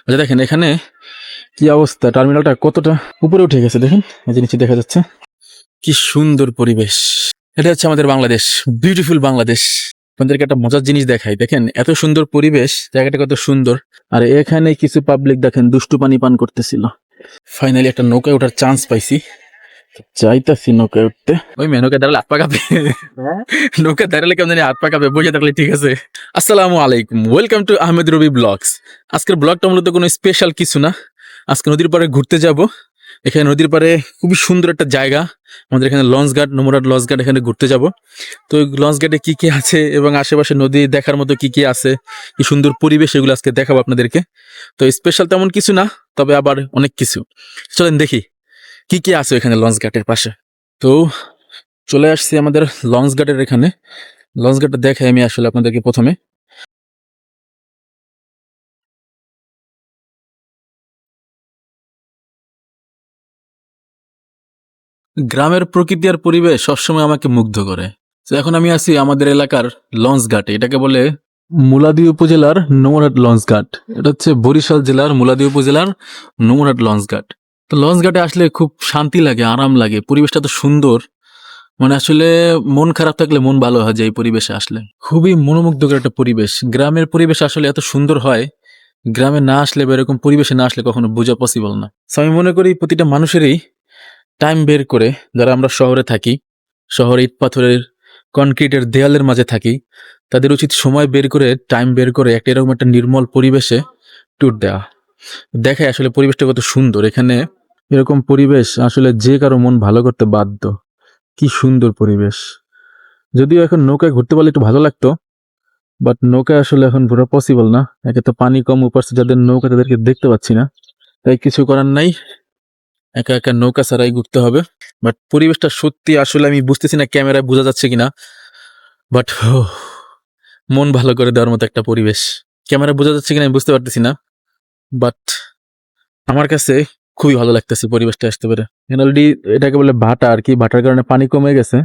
আচ্ছা দেখেন এখানে কি অবস্থা, টার্মিনালটা কতটা উপরে উঠে গেছে দেখেন, এই যে নিচে দেখা যাচ্ছে। কি সুন্দর পরিবেশ। এটা হচ্ছে আমাদের বাংলাদেশ, বিউটিফুল বাংলাদেশ। আপনাদেরকে একটা মজার জিনিস দেখাই, দেখেন এত সুন্দর পরিবেশ, জায়গাটা কত সুন্দর। আর এখানে কিছু পাবলিক দেখেন দুষ্টু পানি পান করতেছিল। ফাইনালি একটা নৌকায় ওঠার চান্স পাইছি, চাইতাছি নৌকায় উঠতে। ওই মেয়ে নৌকা দাঁড়ালে হাত পা কাঁপে, নৌকা দাঁড়ালে কেমন জানি হাত পা কাঁপে, বসে থাকলে ঠিক আছে। আসসালামু আলাইকুম, welcome to Ahmed Rabi blogs. আজকের ব্লগটা মূলত কোনো স্পেশাল কিছু না, আজকে নদীর পাড়ে ঘুরতে যাব। এখানে নদীর পাড়ে খুবই সুন্দর একটা জায়গা, আমাদের এখানে লঞ্চ ঘাট, নমুরাট লঞ্চ ঘাট, এখানে ঘুরতে যাব। তো লঞ্চ ঘাটে কি কি আছে এবং আশেপাশে নদী দেখার মতো কি কি আছে, কি সুন্দর পরিবেশ, এগুলো আজকে দেখাবো আপনাদেরকে। তো স্পেশাল তেমন কিছু না, তবে আবার অনেক কিছু। চলেন দেখি কি কি আছে এখানে লঞ্চ ঘাটের পাশে। তো চলে আসছি আমাদের লঞ্চ ঘাটের এখানে। লঞ্চ ঘাটটা দেখাই আমি আসলে আপনাদেরকে প্রথমে। গ্রামের প্রকৃতি আর পরিবেশ সবসময় আমাকে মুগ্ধ করে। তো এখন আমি আছি আমাদের এলাকার লঞ্চ ঘাটে, এটাকে বলে মুলাদী উপজেলার নমুরাট লঞ্চ ঘাট। এটা হচ্ছে বরিশাল জেলার মুলাদী উপজেলার নমুরাট লঞ্চ ঘাট। তো লঞ্চ ঘাটে আসলে খুব শান্তি লাগে, আরাম লাগে, পরিবেশটা তো সুন্দর। মানে আসলে মন খারাপ থাকলে মন ভালো হয়ে যায় এই পরিবেশে আসলে। খুবই মনোমুগ্ধকর একটা পরিবেশ। গ্রামের পরিবেশ আসলে এত সুন্দর হয়, গ্রামে না আসলে বা এরকম পরিবেশে না আসলে কখনো বোঝা পসিবল না। So আমি মনে করি প্রতিটা মানুষেরই টাইম বের করে, যারা আমরা শহরে থাকি, শহরে ইট পাথরের কনক্রিটের দেয়ালের মাঝে থাকি, তাদের উচিত সময় বের করে, টাইম বের করে একটা এরকম একটা নির্মল পরিবেশে ট্যুর দেওয়া। দেখায় আসলে পরিবেশটা কত সুন্দর এখানে। এরকম পরিবেশ আসলে যে কারো মন ভালো করতে বাধ্য। কি সুন্দর পরিবেশ। যদিও এখন নৌকায় ঘুরতে পারলে একটু ভালো লাগতো, বাট নৌকায় আসলে এখন ঘোরা পসিবল না। একে তো পানি কম, উপারছে যাদের নৌকা তাদেরকে দেখতে পাচ্ছি না, তাই কিছু করার নাই, একা একা নৌকা ছাড়াই ঘুরতে হবে। বাট পরিবেশটা সত্যি আসলে আমি বুঝতেছি না ক্যামেরায় বোঝা যাচ্ছে কিনা, বাট মন ভালো করে দেওয়ার মতো একটা পরিবেশ। ক্যামেরা বোঝা যাচ্ছে কিনা আমি বুঝতে পারতেছি না, বাট আমার কাছে খুবই ভালো লাগতেছে পরিবেশটা আসতে পারে। অলরেডি এটাকে বলে ভাটা আর কি, ভাটার কারণে পানি কমে গেছে,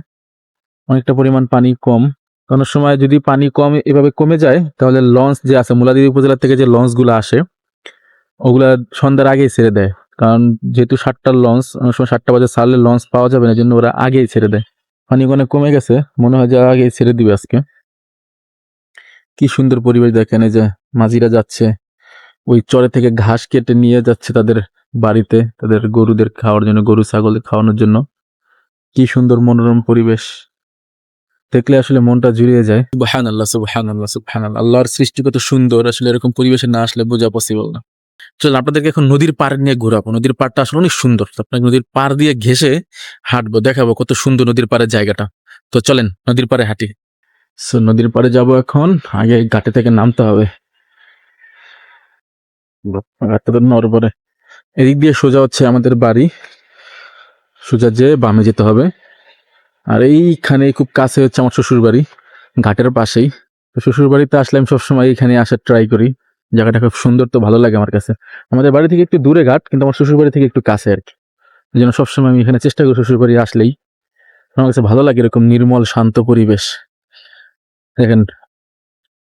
অনেকটা পরিমাণ পানি কম। কোনো সময় যদি পানি কম এভাবে কমে যায়, তাহলে লঞ্চ যে আছে মুলাদী উপজেলা থেকে যে লঞ্চগুলো আসে, ওগুলা সন্ধ্যার আগেই ছেড়ে দেয়। কারণ যেহেতু 7টার লঞ্চ, অনেক সময় 7টা বাজে ছাড়লে লঞ্চ পাওয়া যাবে না, এই জন্য ওরা আগেই ছেড়ে দেয়। পানি অনেক কমে গেছে, মনে হয় যে আগেই ছেড়ে দিবে আজকে। কি সুন্দর পরিবেশ দেখেন, এই যে মাঝিরা যাচ্ছে, ওই চরে থেকে ঘাস কেটে নিয়ে যাচ্ছে তাদের বাড়িতে, তাদের গরুদের খাওয়ার জন্য, গরু ছাগলদের খাওয়ানোর জন্য। কি সুন্দর মনোরম পরিবেশ, দেখলে আসলে মনটা জুড়িয়ে যায়। সুবহানাল্লাহ, সুবহানাল্লাহ, সুবহানাল্লাহ। আল্লাহর সৃষ্টি কত সুন্দর, আসলে এরকম পরিবেশে না আসলে বোঝা পসিবল না। চলুন আপনাদেরকে এখন নদীর পাড় নিয়ে ঘোরাবো। নদীর পাড়টা আসলে অনেক সুন্দর, আপনাকে নদীর পাড় দিয়ে ঘেসে হাঁটবো, দেখাবো কত সুন্দর নদীর পাড়ের জায়গাটা। তো চলেন নদীর পাড়ে হাঁটি। সো নদীর পাড়ে যাব এখন, আগে ঘাটে থেকে নামতে হবে। ঘাটটা তো নড়বড়ে। এদিক দিয়ে সোজা হচ্ছে আমাদের বাড়ি, সোজা যেয়ে বামে যেতে হবে। আর এইখানে খুব কাছে হচ্ছে আমার শ্বশুর বাড়ি, ঘাটের পাশেই। তো শ্বশুর বাড়িতে আসলে আমি সবসময় এখানে আসার ট্রাই করি, জায়গাটা খুব সুন্দর, তো ভালো লাগে আমার কাছে। আমাদের বাড়ি থেকে একটু দূরে ঘাট, কিন্তু আমার শ্বশুর বাড়ি থেকে একটু কাছে আর কি। এই জন্য সবসময় আমি এখানে চেষ্টা করি, শ্বশুর বাড়ি আসলেই আমার কাছে ভালো লাগে এরকম নির্মল শান্ত পরিবেশ। দেখেন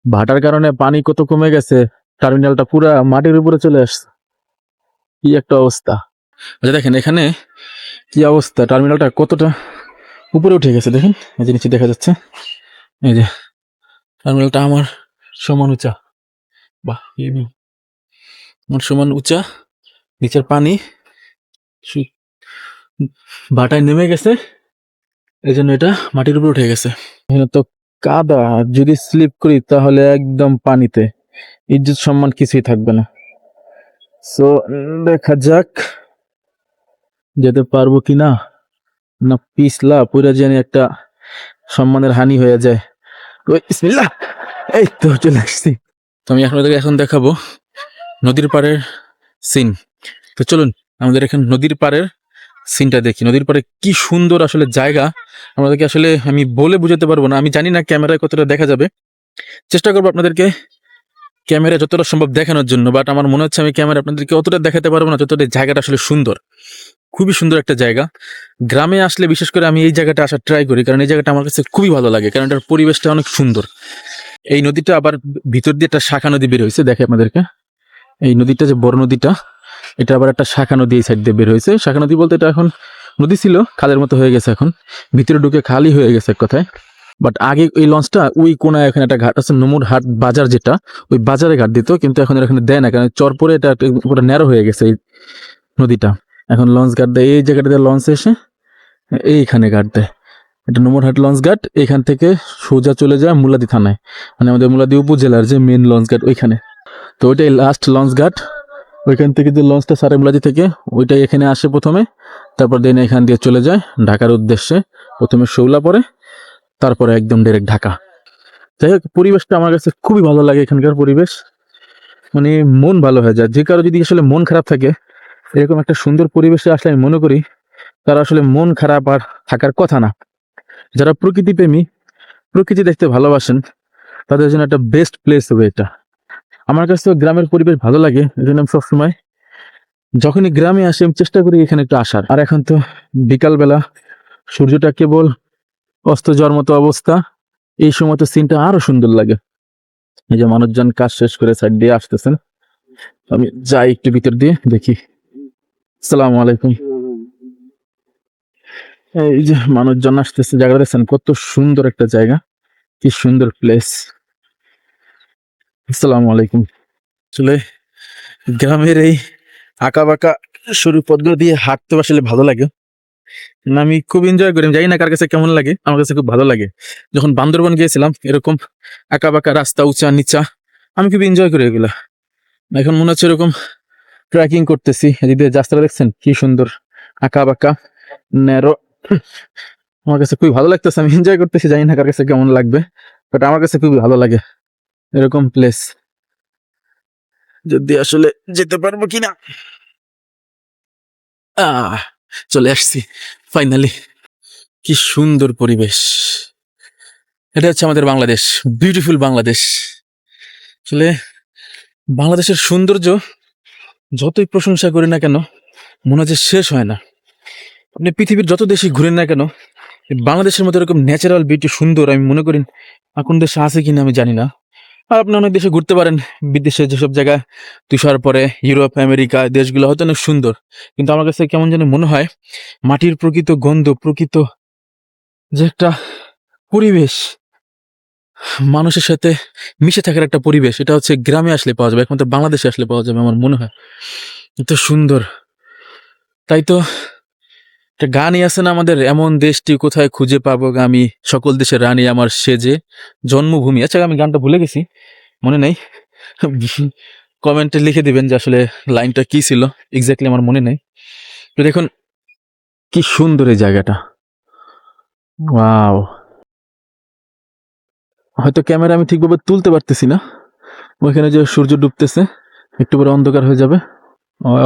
ভাটার কারণে পানি কত কমে গেছে, টার্মিনালটা পুরা মাটির উপরে চলে আসছে। কি একটা অবস্থা। আচ্ছা দেখেন এখানে কি অবস্থা, টার্মিনালটা কতটা উপরে উঠে গেছে দেখেন, এই যে নিচে দেখা যাচ্ছে। এই যে টার্মিনালটা আমার সমান উঁচা, বাহ আমার সমান উঁচা, নিচের পানি ভাটায় নেমে গেছে, এই জন্য এটা মাটির উপর উঠে গেছে। এখানে তো কাদা, যদি স্লিপ করি তাহলে একদম পানিতে, ইজ্জত সম্মান কিছুই থাকবে না। সো দেখা যাক যেতে পারবো কিনা, না পিছলা পুরা জানি একটা সম্মানের হানি হয়ে যায়। ওই বিসমিল্লাহ, এই তো চলে আসছি। তো আমি আপনাদেরকে এখন দেখাবো নদীর পাড়ের সিন। তো চলুন আমাদের এখানে নদীর পাড়ের সিনটা দেখি। নদীর পাড়ে কি সুন্দর আসলে জায়গা, আমাদেরকে আসলে আমি বলে বুঝাতে পারবো না। আমি জানি না ক্যামেরায় কতটা দেখা যাবে, চেষ্টা করবো আপনাদেরকে ক্যামেরায় যতটা সম্ভব দেখানোর জন্য, বাট আমার মনে হচ্ছে আমি ক্যামেরা আপনাদেরকে অতটা দেখাতে পারবো না যতটা জায়গাটা আসলে সুন্দর। খুবই সুন্দর একটা জায়গা। গ্রামে আসলে বিশেষ করে আমি এই জায়গাটা আসার ট্রাই করি, কারণ এই জায়গাটা আমার কাছে খুবই ভালো লাগে, কারণ এটার পরিবেশটা অনেক সুন্দর। এই নদীটা আবার ভিতর দিয়ে একটা শাখা নদী বের হয়েছে, দেখে আপনাদেরকে, এই নদীটা যে বড় নদীটা, এটা আবার একটা শাখা নদী এই সাইড দিয়ে বের হয়েছে। শাখা নদী বলতে এটা এখন নদী ছিল, খালের মতো হয়ে গেছে, এখন ভিতরে ঢুকে খালি হয়ে গেছে এক কথায়। বাট আগে ওই লঞ্চটা ওই কোনায় এখানে একটা ঘাট আছে, নমুর হাট বাজার যেটা, ওই বাজারে ঘাট দিত, কিন্তু এখন এখানে দেয় না, কারণ চর পরে এটা পুরো ন্যারো হয়ে গেছে এই নদীটা। এখন লঞ্চ ঘাট দেয় এই জায়গাটা দিয়ে, লঞ্চ এসে এইখানে ঘাট দেয়। এটা নোমরহাট লঞ্চ ঘাট, এখান থেকে সোজা চলে যায় মুলাদি থানায়, মানে আমাদের মুলাদি উপজেলার যে মেন লঞ্চ ঘাট ওইখানে। তো ওইটাই লাস্ট লঞ্চ ঘাট। ওইখান থেকে যে লঞ্চটা সারে মুলাদি থেকে, ওইটাই এখানে আসে প্রথমে, তারপর দেন এখান দিয়ে চলে যায় ঢাকার উদ্দেশ্যে। প্রথমে শৌলা পরে, তারপরে একদম ডাইরেক্ট ঢাকা। যাই হোক, পরিবেশটা আমার কাছে খুবই ভালো লাগে, এখানকার পরিবেশ মানে মন ভালো হয়ে যায়। যে কারো যদি আসলে মন খারাপ থাকে, এরকম একটা সুন্দর পরিবেশে আসলে আমি মনে করি তারা আসলে মন খারাপ আর থাকার কথা না। যারা প্রকৃতি প্রেমী, প্রকৃতি দেখতে ভালোবাসেন, তাদের জন্য একটা বেস্ট প্লেস হবে এটা। আমার কাছে গ্রামের পরিবেশ ভালো লাগে, এই জন্য আমি সবসময় যখনই গ্রামে আসি আমি চেষ্টা করি এখানে একটু আসার। আর এখন তো বিকালবেলা, সূর্যটা কেবল অস্ত যাওয়ার মতো অবস্থা, এই সময় তো সিনটা আরো সুন্দর লাগে। এই যে মানুষজন কাজ শেষ করে সাইড দিয়ে আসতেছেন, আমি যাই একটু ভিতর দিয়ে দেখি। আসসালামু আলাইকুম। এই যে মানুষজন আসতেছে, জায়গা দেখছেন কত সুন্দর একটা জায়গা, কি সুন্দর প্লেস। আসসালামু আলাইকুম। আসলে গ্রামের এই আঁকা বাঁকা সরু পথগুলো দিয়ে হাঁটতে আসলে ভালো লাগে, না আমি খুব এনজয় করি। আমি জানি না কার কাছে কেমন লাগে, আমার কাছে খুব ভালো লাগে। যখন বান্দরবন গিয়েছিলাম, এরকম আঁকা বাঁকা রাস্তা, উঁচা নিচা, আমি খুব এনজয় করি এগুলা। এখন মনে হচ্ছে এরকম ট্রেকিং করতেছি। এদিকে রাস্তাটা দেখছেন কি সুন্দর, আঁকা বাঁকা, ন্যারো। আমার কাছে খুবই ভালো লাগতেছে, আমি এনজয় করতেছি। জানি না কার কাছে কেমন লাগবে, বাট আমার কাছে খুবই ভালো লাগে এরকম প্লেস। যদি আসলে যেতে পারবো কিনা। আহ চলে আসছি ফাইনালি। কি সুন্দর পরিবেশ, এটা হচ্ছে আমাদের বাংলাদেশ, বিউটিফুল বাংলাদেশ। আসলে বাংলাদেশের সৌন্দর্য যতই প্রশংসা করি না কেন, মনে হচ্ছে শেষ হয় না। আপনি পৃথিবীর যত দেশে ঘুরেন না কেন, এই বাংলাদেশের মতো এরকম ন্যাচারাল বিউটি সুন্দর আমি মনে করি আর কোন দেশে আছে কিনা আমি জানি না। আর আপনি অনেক দেশে ঘুরতে পারেন, বিদেশে যেসব জায়গা তুষার পরে, ইউরোপ আমেরিকা দেশগুলো হয়তো অনেক সুন্দর, কিন্তু আমার কাছে কেমন যেন মনে হয় মাটির প্রকৃত গন্ধ, প্রকৃত যে একটা পরিবেশ, মানুষের সাথে মিশে থাকার একটা পরিবেশ, এটা হচ্ছে গ্রামে আসলে পাওয়া যাবে, একমাত্র বাংলাদেশে আসলে পাওয়া যাবে আমার মনে হয়। এত সুন্দর। তাই তো একটা গানই আছে না আমাদের, এমন দেশটি কোথায় খুঁজে পাবো আমি, সকল দেশের রানী আমার সেজে জন্মভূমি। আচ্ছা আমি গানটা ভুলে গেছি, মনে নেই, কমেন্টে লিখে দিবেন যে আসলে লাইনটা কি ছিল, এক্স্যাক্টলি আমার মনে নেই। তো দেখুন কি সুন্দর এই জায়গাটা, ওয়াও। হয়তো ক্যামেরা আমি ঠিকভাবে তুলতে পারতেছি না, ওইখানে যে সূর্য ডুবতেছে, একটু পরে অন্ধকার হয়ে যাবে।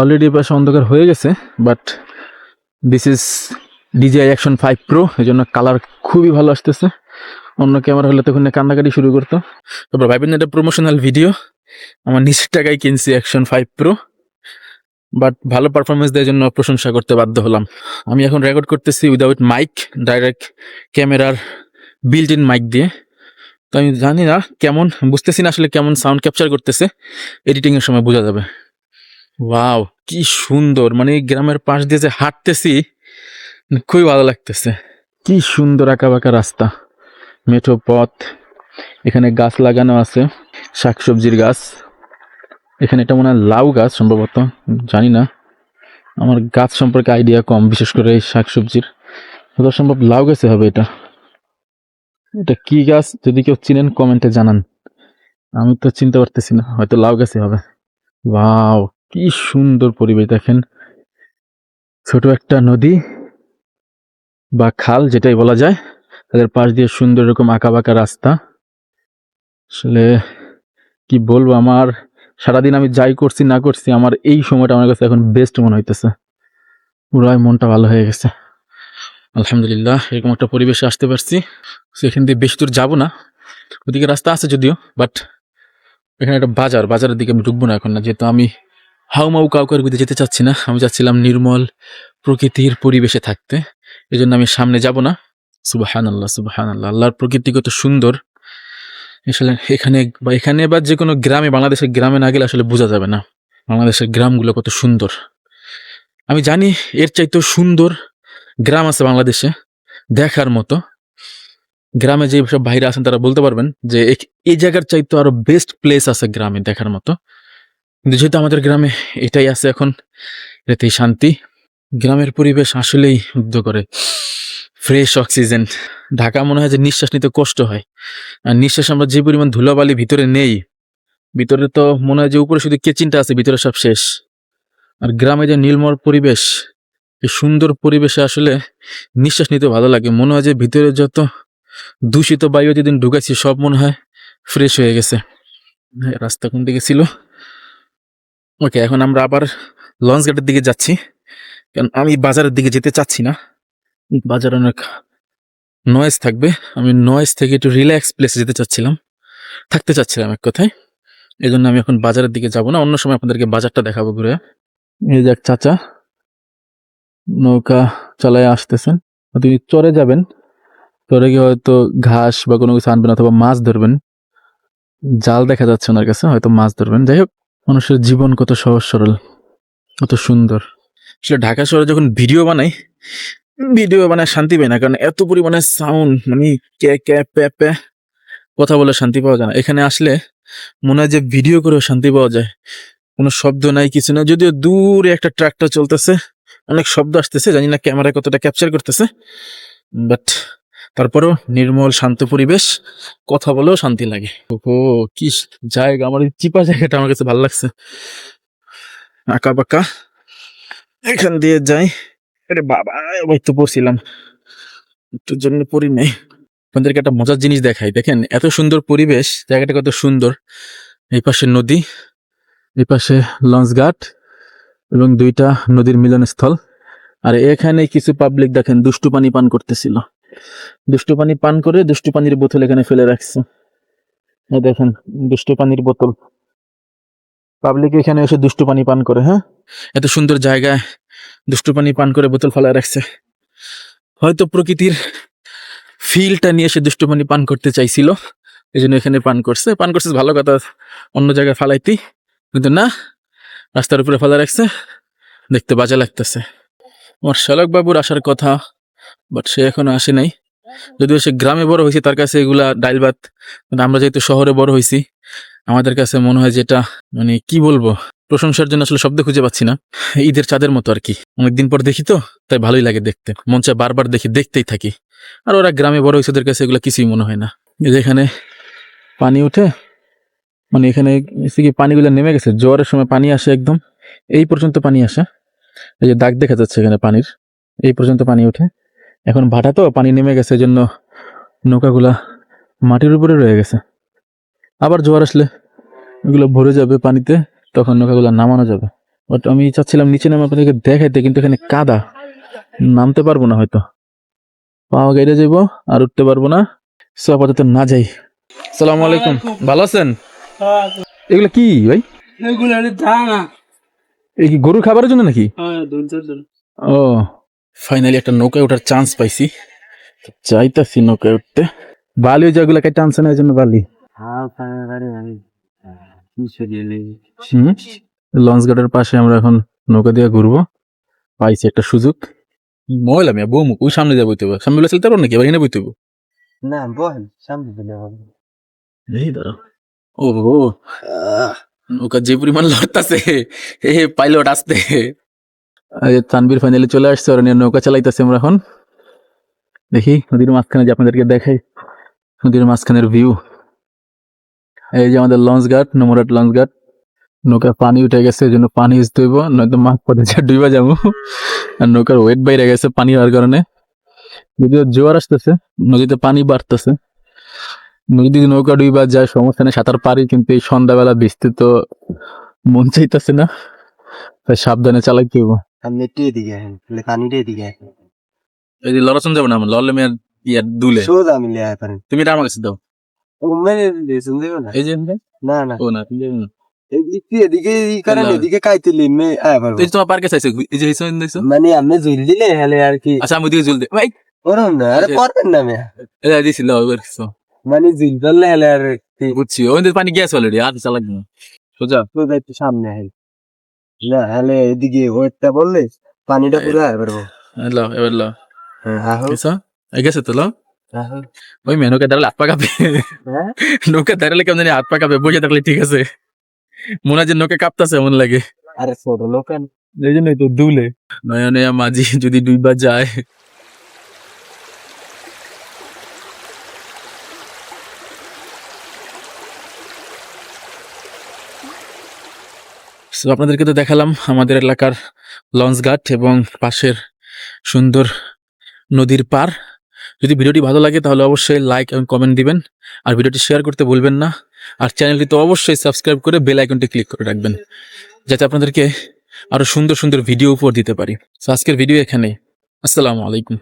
অলরেডি পাশে অন্ধকার হয়ে গেছে, but this is DJI Action 5 Pro, এই জন্য কালার খুবই ভালো আসতেছে। অন্য ক্যামেরা হলে তখন কান্নাকাটি শুরু করতো। তারপর ভাইবেন এটা প্রমোশনাল ভিডিও, আমার নিজের টাকায় কিনছি Action 5 Pro, বাট ভালো পারফরমেন্স দেওয়ার জন্য প্রশংসা করতে বাধ্য হলাম। আমি এখন রেকর্ড করতেছি উইদাউট মাইক, ডাইরেক্ট ক্যামেরার বিল্ট ইন মাইক দিয়ে। তো আমি জানি না কেমন, বুঝতেছি না আসলে কেমন সাউন্ড ক্যাপচার করতেছে, এডিটিং এর সময় বোঝা যাবে। ওয়াও কি সুন্দর, মানে এই গ্রামের পাশ দিয়ে যে হাঁটতেছি খুবই ভালো লাগতেছে। কি সুন্দর আঁকা বাঁকা রাস্তা, মেঠো পথ, এখানে গাছ লাগানো আছে, শাকসবজির গাছ। এখানে এটা মনে হয় লাউ গাছ সম্ভবত, জানি না, আমার গাছ সম্পর্কে আইডিয়া কম, বিশেষ করে এই শাকসবজির। যত সম্ভব লাউ গাছে হবে এটা। এটা কি গাছ যদি কেউ চিনেন কমেন্টে জানান, আমি তো চিনতে পারতেছি না, হয়তো লাউ গাছে হবে। ওয়াও কি সুন্দর পরিবেশ দেখেন, ছোট একটা নদী বা খাল যেটাই বলা যায়, তাদের পাশ দিয়ে সুন্দর এরকম আঁকা বাঁকা রাস্তা। আসলে কি বলবো, আমার সারাদিন আমি যাই করছি না করছি, আমার এই সময়টা আমার কাছে এখন বেস্ট মনে হইতেছে, পুরাই মনটা ভালো হয়ে গেছে। আলহামদুলিল্লাহ এরকম একটা পরিবেশে আসতে পারছি। সেখান দিয়ে বেশি দূর যাবো না, ওদিকে রাস্তা আছে যদিও, বাট এখানে একটা বাজার, বাজারের দিকে আমি ঢুকবো না এখন, না যেহেতু আমি হাউমাউ কাউকার দিকে যেতে চাচ্ছি না, আমি চাচ্ছিলাম নির্মল প্রকৃতির পরিবেশে থাকতে, এই জন্য আমি সামনে যাব না। সুবহানাল্লাহ সুবহানাল্লাহ, আল্লাহর প্রকৃতি কত সুন্দর। আসলে এখানে বা যে কোনো গ্রামে, বাংলাদেশের গ্রামে না গেলে আসলে বোঝা যাবে না। বাংলাদেশের গ্রামগুলো কত সুন্দর। আমি জানি এর চাইতেও সুন্দর গ্রাম আছে বাংলাদেশে দেখার মতো। গ্রামে যে সব ভাইরা আছেন তারা বলতে পারবেন যে এই জায়গার চাইতে আরো বেস্ট প্লেস আছে গ্রামে দেখার মতো। কিন্তু যেহেতু আমাদের গ্রামে এটাই আছে এখন, এতেই শান্তি। গ্রামের পরিবেশ আসলেই মুগ্ধ করে। Fresh oxygen. ঢাকা মনে হয় যে নিঃশ্বাস নিতে কষ্ট হয়, আর নিঃশ্বাস আমরা যে পরিমাণ ধুলাবালি ভিতরে নেই, ভিতরে তো মনে হয় যে উপরে শুধু কেচিনটা আছে, ভিতরে সব শেষ। আর গ্রামে যে নীলময় পরিবেশ, এই সুন্দর পরিবেশে আসলে নিঃশ্বাস নিতে ভালো লাগে। মনে হয় যে ভিতরে যত দূষিত বায়ু যেদিন ঢুকাইছি সব মনে হয় ফ্রেশ হয়ে গেছে। রাস্তা কোন দিকে ছিল? ওকে, এখন আমরা আবার লঞ্চ ঘাটের দিকে যাচ্ছি, কারণ আমি বাজারের দিকে যেতে চাচ্ছি না। বাজারে অনেক নয়েজ থাকবে। আমি নয়েজ থেকে একটু রিল্যাক্স প্লেসে যেতে চাচ্ছিলাম, থাকতে চাচ্ছিলাম এক কথায়। এই জন্য আমি এখন বাজারের দিকে যাব না, অন্য সময় আপনাদেরকে বাজারটা দেখাবো ঘুরে। এই যে এক চাচা নৌকা চালায় আসতেছেন। তিনি চরে যাবেন, চরে গিয়ে হয়তো ঘাস বা কোনো কিছু আনবেন অথবা মাছ ধরবেন। জাল দেখা যাচ্ছে ওনার কাছে, হয়তো মাছ ধরবেন। যাই হোক, মানুষের জীবন কত সহজ সরল, কত সুন্দর। আসলে ঢাকা শহরে যখন ভিডিও বানায় শান্তি পাই না, কারণ এত পরিমাণে সাউন্ড, মানে কে কে পে পে, কথা বলে শান্তি পাওয়া যায় না। এখানে আসলে মনে হয় যে ভিডিও করেও শান্তি পাওয়া যায়। কোনো শব্দ নাই, কিছু নাই, যদিও দূরে একটা ট্রাক্টর চলতেছে, অনেক শব্দ আসতেছে, জানি না ক্যামেরায় কতটা ক্যাপচার করতেছে, বাট তারপরেও নির্মল শান্ত পরিবেশ, কথা বলেও শান্তি লাগে। ও কি জায়গা! আমার এই চিপা জায়গাটা আমার কাছে ভালো লাগছে, আঁকা বাঁকা। এখান দিয়ে যাই। আরে বাবা, ওই তো পড়ছিলাম, একটুর জন্য পড়ি নাই। আপনাদেরকে একটা মজার জিনিস দেখাই, দেখেন এত সুন্দর পরিবেশ, জায়গাটা কত সুন্দর। এই পাশে নদী, এই পাশে লঞ্চ ঘাট এবং দুইটা নদীর মিলনস্থল। আর এখানে কিছু পাবলিক দেখেন দুষ্টু পানি পান করতেছিল, দুষ্টু পানি পান করে দুষ্টু পানির বোতল এখানে ফেলে রাখছে। এই দেখেন দুষ্টু পানির বোতল, পাবলিক এখানে এসে দুষ্টু পানি পান করে। হ্যাঁ, এত সুন্দর জায়গায় দুষ্টু পানি পান করে বোতল ফেলায় রাখছে। হয়তো প্রকৃতির ফিলটা নিয়ে এসে দুষ্টু পানি পান করতে চাইছিল, এই জন্য এখানে পান করছে ভালো কথা, অন্য জায়গায় ফালাইতি, কিন্তু না, রাস্তার উপরে ফেলা রাখছে, দেখতে বাজে লাগতেছে। আমার শালক বাবুর আসার কথা, বাট সে এখনো আসে নাই। যদিও সে গ্রামে বড় হয়েছে, তার কাছে এগুলা ডাইল ভাত, কিন্তু আমরা যেহেতু শহরে বড় হয়েছি, আমাদের কাছে মনে হয় যেটা, মানে কি বলবো, প্রশংসার জন্য আসলে শব্দ খুঁজে পাচ্ছি না। ঈদের চাঁদের মতো আর কি, অনেকদিন পর দেখি তো, তাই ভালোই লাগে দেখতে, মন চায় বারবার দেখি, দেখতেই থাকি। আর ওরা গ্রামে বড় হয়েছে, ওদের কাছে এগুলো কিছুই মনে হয় না। যেখানে পানি উঠে, মানে এখানে কি পানিগুলো নেমে গেছে, জোয়ারের সময় পানি আসে একদম এই পর্যন্ত পানি আসে। এই যে দাগ দেখা যাচ্ছে এখানে পানির, এই পর্যন্ত পানি উঠে। এখন ভাটা তো, পানি নেমে গেছে, এই জন্য নৌকাগুলা মাটির উপরে রয়ে গেছে। আবার জোয়ার আসলে এগুলো ভরে যাবে পানিতে, তখন নৌকাগুলা নামানো যাবে। বাট আমি চাচ্ছিলাম নিচে নামে আপনাদেরকে দেখাইতে, কিন্তু এখানে কাদা, নামতে পারবো না, হয়তো পাওয়া গাইডে যাবো আর উঠতে পারবো না। সো আপাতত না যাই। সালাম আলাইকুম, ভালো আছেন? এগুলো কি ভাই? এই কি গরু খাবারের জন্য নাকি? ও, ফাইনালি একটা নৌকায় ওঠার চান্স পাইছি, যাইতাছি নৌকায় উঠতে। বালি যেগুলো কেটে আনছে না, এই জন্য বালি। লঞ্চ ঘাটের পাশে আমরা এখন নৌকা দিয়ে ঘুরবো, পাইছি একটা সুযোগ। মহিলা মেয়ে বউ মুখ, ওই সামনে দিয়ে বইতে হবে, সামনে বলে চলতে পারবো নাকি, এবার এনে বইতে হবে না বল সামনে দিলে হবে। এই ধরো। ও নৌকা যে পরিমাণ লড়তাছে, পাইলট আসতে। তানবীর ফাইনালি চলে আসছে, ওরা নিয়ে নৌকা চালাইতেছে। আমরা এখন দেখি নদীর মাঝখানে, যে আপনাদেরকে দেখাই নদীর মাঝখানের ভিউ। এই যে আমাদের লঞ্চ ঘাট, নোমরাট লঞ্চ ঘাট। নৌকা পানি উঠে গেছে, এই জন্য পানি ইউজ হইব, নয়তো মাছ পথে ডুবা যাবো। আর নৌকার ওয়েট বাইরে গেছে পানি হওয়ার কারণে, যদিও জোয়ার আসতেছে, নদীতে পানি বাড়তেছে। নদী নৌকা ডুবা যায়, সমস্যা নেই, সাঁতার পারি, কিন্তু এই সন্ধ্যাবেলা ভিজতে তো মন চাইতেছে না, তাই সাবধানে চালাইতে হইব। সামনে একটু এদিকে আসেন, পানিটা এদিকে আসেন। এই যে লড়াচন যাবো না, লড়লে মেয়ের ইয়ার দুলে সোজা মিলে আয় পারেন। তুমি এটা আমার কাছে দাও। ও মেরে দিয়েছেন দেবে না? এই যে না না ও না, তুমি দেবে না। এদিকে এই কারণে এদিকে কাইতে লিমে আয় পারবো। এই যে তোমার পার্কে চাইছে, এই যে হিসাব দেখছো, মানে আপনি জুল দিলে হেলে আর কি। আচ্ছা আমি ওদিকে জুল দে ভাই, ওরম না, আরে পারবেন না মেয়া। এই দিছিল ওর কিছু, মানে জুল ধরলে হেলে আর কি। বুঝছি, ওই পানি গ্যাস অলরেডি, আর চালাক না, সোজা সোজা একটু সামনে আসেন। না হলে এদিকে ওয়েটটা বললে পানিটা পুরো পারবো। লাও এবার লাও হ্যাঁ আহো গেছো গেছে তো লাও আহো। ওই মেয়ে নৌকা দাঁড়ালে হাত পা কাঁপে হ্যাঁ নৌকা দাঁড়ালে কেমন জানি হাত পা কাঁপে বসে থাকলে ঠিক আছে মনে হয় যে নৌকা কাঁপতাছে এমন লাগে আরে ছোট নৌকা এই জন্যই তো দুলে নয়া নয়া মাঝি যদি দুইবার যায় So, আপনাদেরকে তো দেখালাম আমাদের এলাকার লঞ্চ ঘাট এবং পাশের সুন্দর নদীর পার। যদি ভিডিওটি ভালো লাগে তাহলে অবশ্যই লাইক এবং কমেন্ট দিবেন আর ভিডিওটি শেয়ার করতে ভুলবেন না আর চ্যানেলটি তো অবশ্যই সাবস্ক্রাইব করে বেল আইকনটি ক্লিক করে রাখবেন যাতে আপনাদেরকে আরো সুন্দর সুন্দর ভিডিও উপহার দিতে পারি। তো আজকের ভিডিও এখানেই। আসসালামু আলাইকুম।